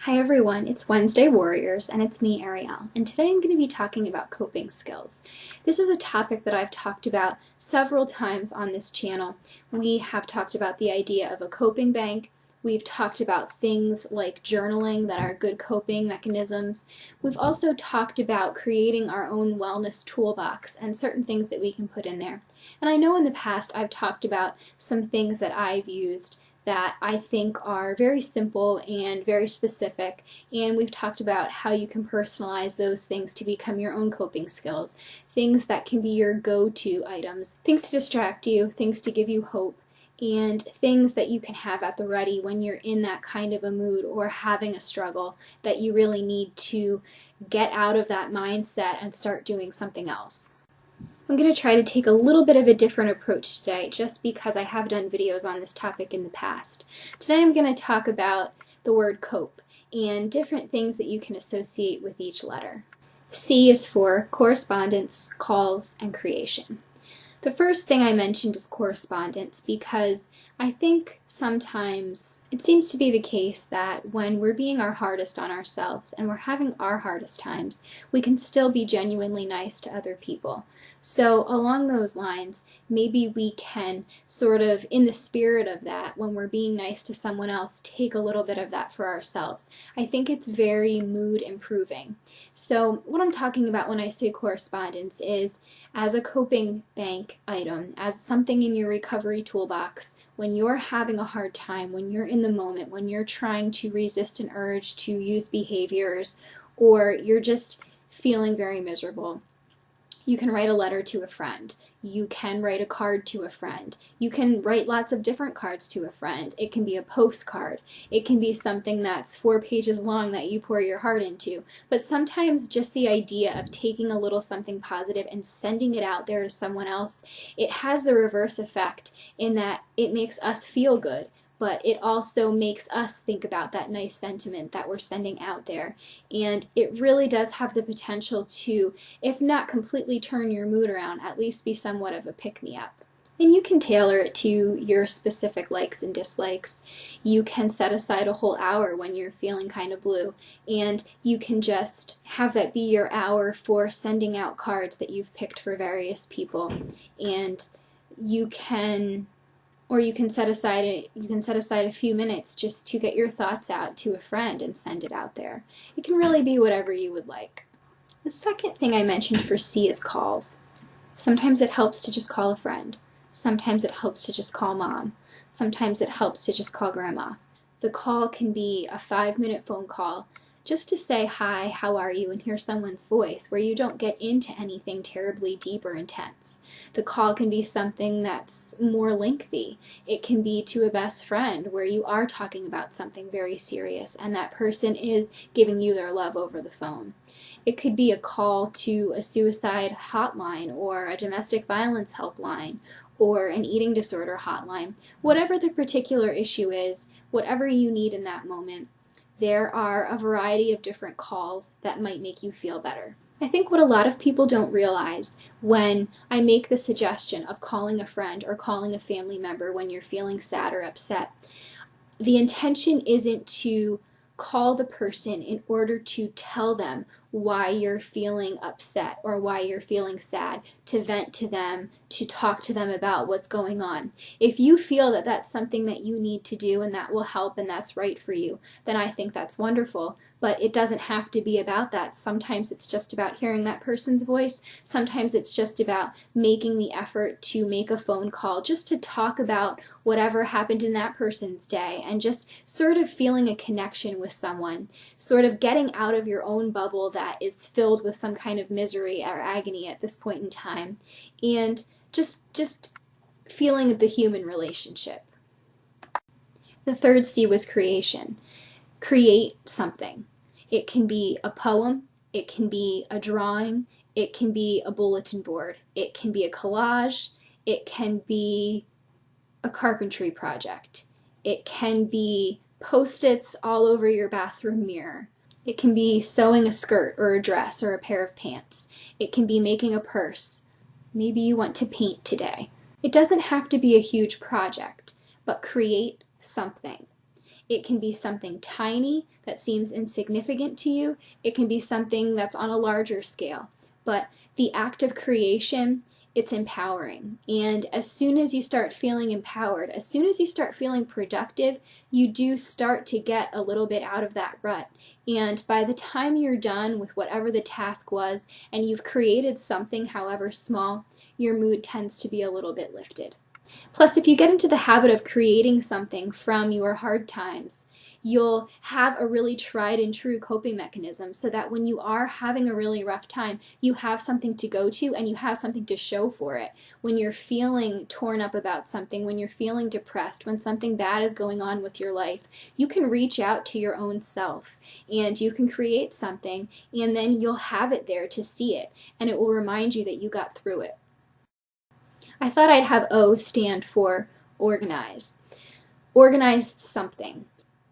Hi everyone, it's Wednesday Warriors and it's me, Arielle, and today I'm going to be talking about coping skills. This is a topic that I've talked about several times on this channel. We have talked about the idea of a coping bank. We've talked about things like journaling that are good coping mechanisms. We've also talked about creating our own wellness toolbox and certain things that we can put in there. And I know in the past I've talked about some things that I've used that I think are very simple and very specific, and we've talked about how you can personalize those things to become your own coping skills, things that can be your go-to items, things to distract you, things to give you hope, and things that you can have at the ready when you're in that kind of a mood or having a struggle that you really need to get out of that mindset and start doing something else. I'm going to try to take a little bit of a different approach today just because I have done videos on this topic in the past. Today I'm going to talk about the word cope and different things that you can associate with each letter. C is for correspondence, calls, and creation. The first thing I mentioned is correspondence because I think sometimes it seems to be the case that when we're being our hardest on ourselves and we're having our hardest times, we can still be genuinely nice to other people. So along those lines, maybe we can sort of, in the spirit of that, when we're being nice to someone else, take a little bit of that for ourselves. I think it's very mood improving. So what I'm talking about when I say correspondence is as a coping bank item, as something in your recovery toolbox, when you're having a hard time, when you're in the moment, when you're trying to resist an urge to use behaviors, or you're just feeling very miserable, you can write a letter to a friend. You can write a card to a friend. You can write lots of different cards to a friend. It can be a postcard. It can be something that's 4 pages long that you pour your heart into. But sometimes just the idea of taking a little something positive and sending it out there to someone else, it has the reverse effect in that it makes us feel good, but it also makes us think about that nice sentiment that we're sending out there. And it really does have the potential to, if not completely turn your mood around, at least be somewhat of a pick-me-up. And you can tailor it to your specific likes and dislikes. You can set aside a whole hour when you're feeling kind of blue, and you can just have that be your hour for sending out cards that you've picked for various people. And you can set aside a few minutes just to get your thoughts out to a friend and send it out there. It can really be whatever you would like. The second thing I mentioned for C is calls. Sometimes it helps to just call a friend. Sometimes it helps to just call mom. Sometimes it helps to just call grandma. The call can be a 5-minute phone call just to say hi, how are you, and hear someone's voice where you don't get into anything terribly deep or intense. The call can be something that's more lengthy. It can be to a best friend where you are talking about something very serious and that person is giving you their love over the phone. It could be a call to a suicide hotline or a domestic violence helpline or an eating disorder hotline. Whatever the particular issue is, whatever you need in that moment, there are a variety of different calls that might make you feel better. I think what a lot of people don't realize when I make the suggestion of calling a friend or calling a family member when you're feeling sad or upset, the intention isn't to call the person in order to tell them why you're feeling upset or why you're feeling sad, to vent to them, to talk to them about what's going on. If you feel that that's something that you need to do and that will help and that's right for you, then I think that's wonderful. But it doesn't have to be about that. Sometimes it's just about hearing that person's voice. Sometimes it's just about making the effort to make a phone call just to talk about whatever happened in that person's day and just sort of feeling a connection with someone, sort of getting out of your own bubble that is filled with some kind of misery or agony at this point in time, and just feeling the human relationship. The third C was creation. Create something. It can be a poem, it can be a drawing, it can be a bulletin board, it can be a collage, it can be a carpentry project, it can be Post-its all over your bathroom mirror, it can be sewing a skirt or a dress or a pair of pants, it can be making a purse, maybe you want to paint today. It doesn't have to be a huge project, but create something. It can be something tiny that seems insignificant to you. It can be something that's on a larger scale. But the act of creation, it's empowering. And as soon as you start feeling empowered, as soon as you start feeling productive, you do start to get a little bit out of that rut. And by the time you're done with whatever the task was and you've created something, however small, your mood tends to be a little bit lifted. Plus, if you get into the habit of creating something from your hard times, you'll have a really tried and true coping mechanism so that when you are having a really rough time, you have something to go to and you have something to show for it. When you're feeling torn up about something, when you're feeling depressed, when something bad is going on with your life, you can reach out to your own self and you can create something, and then you'll have it there to see it, and it will remind you that you got through it. I thought I'd have O stand for organize. Organize something.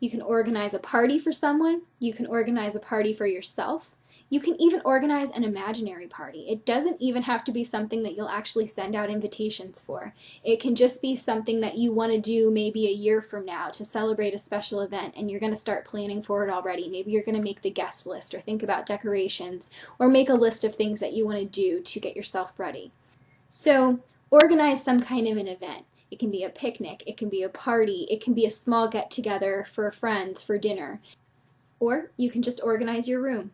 You can organize a party for someone. You can organize a party for yourself. You can even organize an imaginary party. It doesn't even have to be something that you'll actually send out invitations for. It can just be something that you want to do maybe a year from now to celebrate a special event, and you're going to start planning for it already. Maybe you're going to make the guest list or think about decorations or make a list of things that you want to do to get yourself ready. So organize some kind of an event. It can be a picnic, it can be a party, it can be a small get-together for friends for dinner. Or you can just organize your room.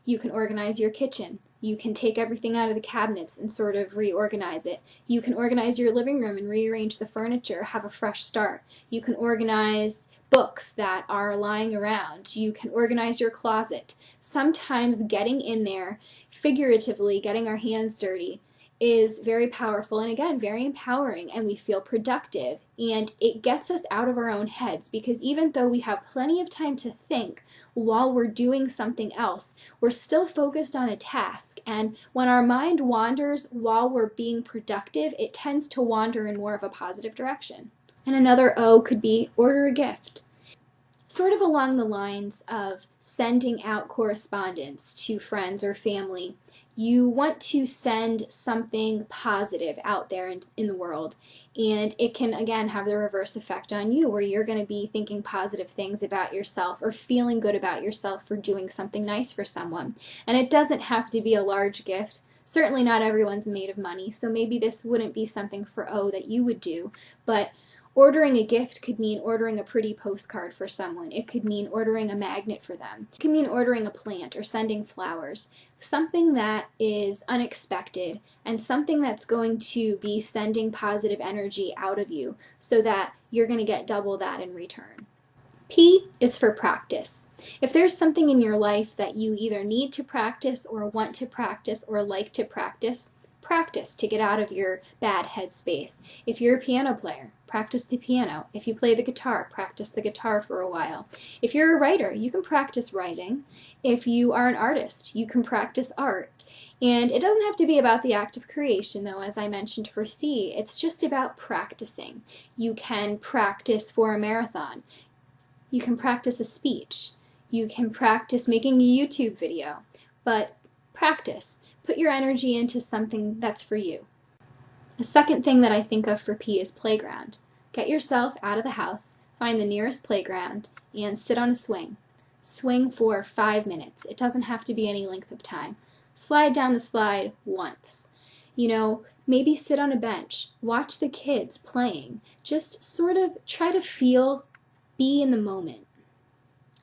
You can organize your kitchen. You can take everything out of the cabinets and sort of reorganize it. You can organize your living room and rearrange the furniture, have a fresh start. You can organize books that are lying around. You can organize your closet. Sometimes getting in there, figuratively getting our hands dirty, is very powerful and again very empowering, and we feel productive, and it gets us out of our own heads, because even though we have plenty of time to think while we're doing something else, we're still focused on a task, and when our mind wanders while we're being productive, it tends to wander in more of a positive direction. And another O could be order a gift. Sort of along the lines of sending out correspondence to friends or family. You want to send something positive out there in the world, and it can again have the reverse effect on you, where you're going to be thinking positive things about yourself or feeling good about yourself for doing something nice for someone. And it doesn't have to be a large gift. Certainly not everyone's made of money, so maybe this wouldn't be something for O that you would do, but ordering a gift could mean ordering a pretty postcard for someone. It could mean ordering a magnet for them. It could mean ordering a plant or sending flowers. Something that is unexpected and something that's going to be sending positive energy out of you so that you're going to get double that in return. P is for practice. If there's something in your life that you either need to practice or want to practice or like to practice, practice to get out of your bad headspace. If you're a piano player, practice the piano. If you play the guitar, practice the guitar for a while. If you're a writer, you can practice writing. If you are an artist, you can practice art. And it doesn't have to be about the act of creation, though, as I mentioned for C. It's just about practicing. You can practice for a marathon. You can practice a speech. You can practice making a YouTube video. But practice. Put your energy into something that's for you. The second thing that I think of for P is playground. Get yourself out of the house, find the nearest playground, and sit on a swing. Swing for 5 minutes. It doesn't have to be any length of time. Slide down the slide once. Maybe sit on a bench. Watch the kids playing. Just sort of try to be in the moment.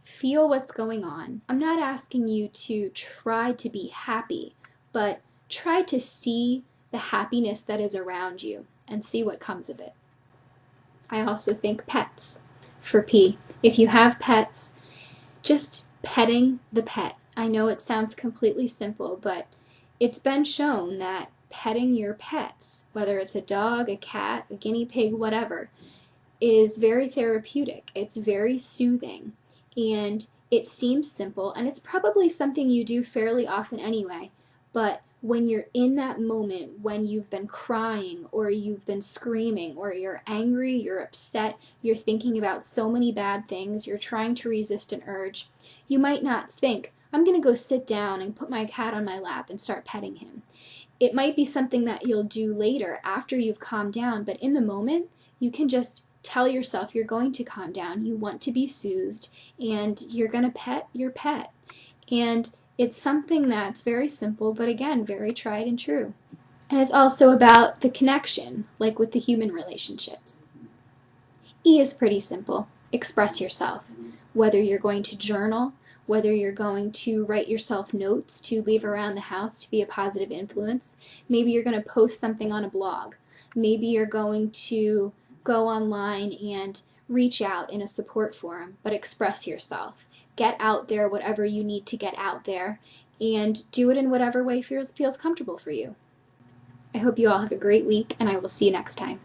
Feel what's going on. I'm not asking you to try to be happy, but try to see the happiness that is around you and see what comes of it. I also think pets for P. If you have pets, just petting the pet. I know it sounds completely simple, but it's been shown that petting your pets, whether it's a dog, a cat, a guinea pig, whatever, is very therapeutic. It's very soothing, and it seems simple, and it's probably something you do fairly often anyway, but when you're in that moment, when you've been crying or you've been screaming or you're angry, you're upset, you're thinking about so many bad things, you're trying to resist an urge, you might not think, I'm going to go sit down and put my cat on my lap and start petting him. It might be something that you'll do later after you've calmed down, but in the moment, you can just tell yourself you're going to calm down, you want to be soothed, and you're going to pet your pet. And it's something that's very simple, but again, very tried and true. And it's also about the connection, like with the human relationships. E is pretty simple. Express yourself. Whether you're going to journal, whether you're going to write yourself notes to leave around the house to be a positive influence. Maybe you're going to post something on a blog. Maybe you're going to go online and reach out in a support forum, but express yourself. Get out there whatever you need to get out there, and do it in whatever way feels comfortable for you. I hope you all have a great week, and I will see you next time.